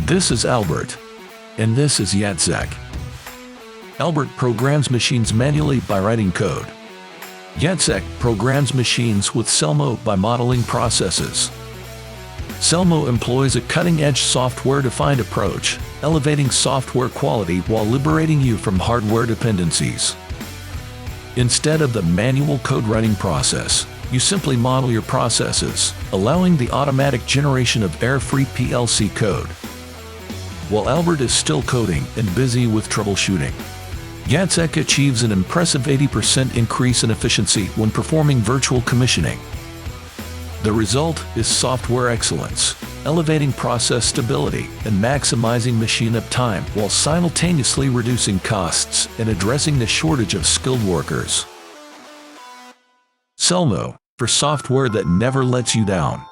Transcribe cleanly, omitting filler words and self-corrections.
This is Albert. And this is Jacek. Albert programs machines manually by writing code. Jacek programs machines with Selmo by modeling processes. Selmo employs a cutting-edge software-defined approach, elevating software quality while liberating you from hardware dependencies. Instead of the manual code-writing process, you simply model your processes, allowing the automatic generation of error-free PLC code. While Albert is still coding and busy with troubleshooting, Jacek achieves an impressive 80% increase in efficiency when performing virtual commissioning. The result is software excellence, elevating process stability and maximizing machine uptime while simultaneously reducing costs and addressing the shortage of skilled workers. Selmo, for software that never lets you down.